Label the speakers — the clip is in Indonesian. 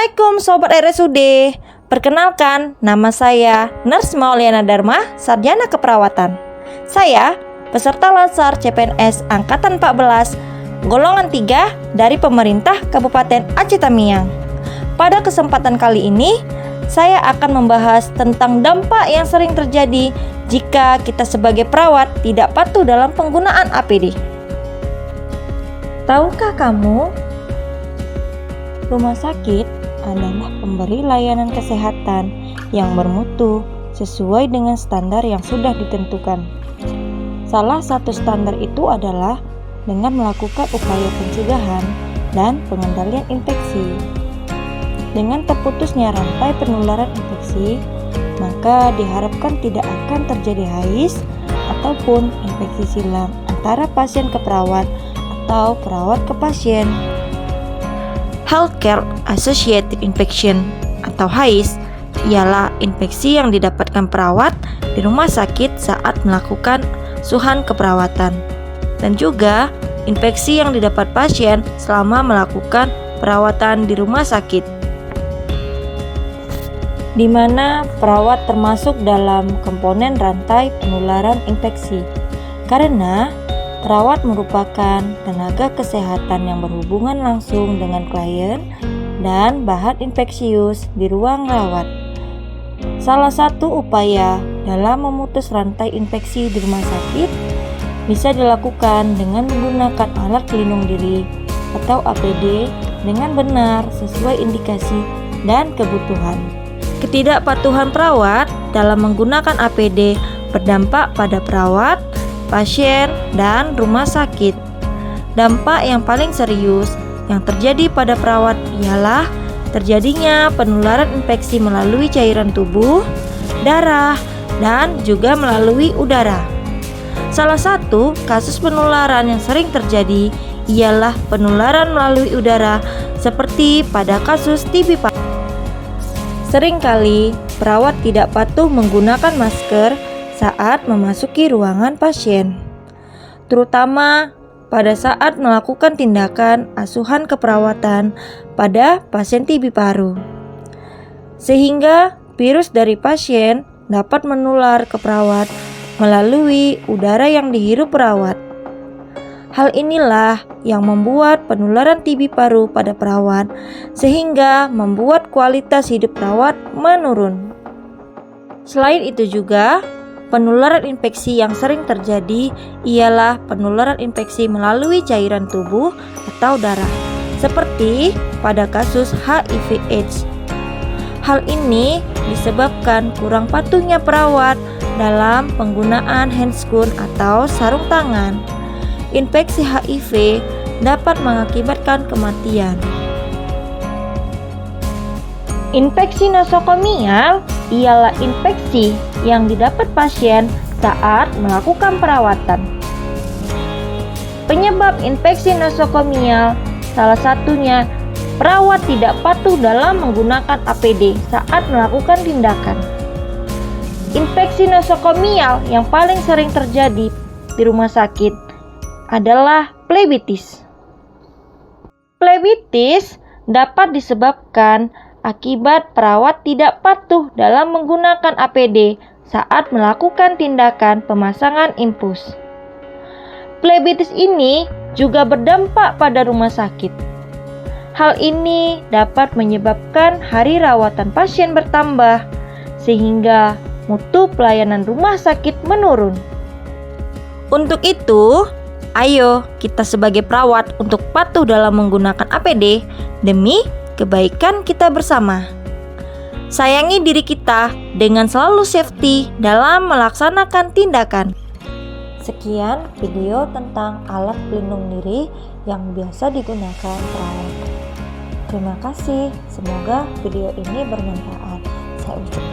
Speaker 1: Assalamualaikum Sobat RSUD. Perkenalkan, nama saya Nurse Mauliana Dharma, Sarjana Keperawatan. Saya peserta Latsar CPNS Angkatan 14, golongan 3 dari pemerintah Kabupaten Aceh Tamiang. Pada kesempatan kali ini, saya akan membahas tentang dampak yang sering terjadi jika kita sebagai perawat tidak patuh dalam penggunaan APD. Tahukah kamu, rumah sakit adalah pemberi layanan kesehatan yang bermutu sesuai dengan standar yang sudah ditentukan. Salah satu standar itu adalah dengan melakukan upaya pencegahan dan pengendalian infeksi. Dengan terputusnya rantai penularan infeksi, maka diharapkan tidak akan terjadi HAIS ataupun infeksi silang antara pasien ke perawat atau perawat ke pasien. Healthcare Associated Infection atau HAIS ialah infeksi yang didapatkan perawat di rumah sakit saat melakukan asuhan keperawatan, dan juga infeksi yang didapat pasien selama melakukan perawatan di rumah sakit, di mana perawat termasuk dalam komponen rantai penularan infeksi, karena perawat merupakan tenaga kesehatan yang berhubungan langsung dengan klien dan bahan infeksius di ruang rawat. Salah satu upaya dalam memutus rantai infeksi di rumah sakit bisa dilakukan dengan menggunakan alat pelindung diri atau APD dengan benar sesuai indikasi dan kebutuhan. Ketidakpatuhan perawat dalam menggunakan APD berdampak pada perawat, pasien, dan rumah sakit. Dampak yang paling serius yang terjadi pada perawat ialah terjadinya penularan infeksi melalui cairan tubuh, darah, dan juga melalui udara. Salah satu kasus penularan yang sering terjadi ialah penularan melalui udara seperti pada kasus TB paru. Seringkali perawat tidak patuh menggunakan masker saat memasuki ruangan pasien, terutama pada saat melakukan tindakan asuhan keperawatan pada pasien TB paru, sehingga virus dari pasien dapat menular ke perawat melalui udara yang dihirup perawat. Hal inilah yang membuat penularan TB paru pada perawat, sehingga membuat kualitas hidup perawat menurun. Selain itu juga, penularan infeksi yang sering terjadi ialah penularan infeksi melalui cairan tubuh atau darah, seperti pada kasus HIV/AIDS. Hal ini disebabkan kurang patuhnya perawat dalam penggunaan handscoon atau sarung tangan. Infeksi HIV dapat mengakibatkan kematian. Infeksi nosokomial ialah infeksi yang didapat pasien saat melakukan perawatan. Penyebab infeksi nosokomial salah satunya perawat tidak patuh dalam menggunakan APD saat melakukan tindakan. Infeksi nosokomial yang paling sering terjadi di rumah sakit adalah flebitis. Flebitis dapat disebabkan akibat perawat tidak patuh dalam menggunakan APD saat melakukan tindakan pemasangan infus. Flebitis ini juga berdampak pada rumah sakit. Hal ini dapat menyebabkan hari rawatan pasien bertambah, sehingga mutu pelayanan rumah sakit menurun. Untuk itu, ayo kita sebagai perawat untuk patuh dalam menggunakan APD demi kebaikan kita bersama. Sayangi diri kita dengan selalu safety dalam melaksanakan tindakan. Sekian video tentang alat pelindung diri yang biasa digunakan perawat. Terima kasih, semoga video ini bermanfaat. Saya ucapkan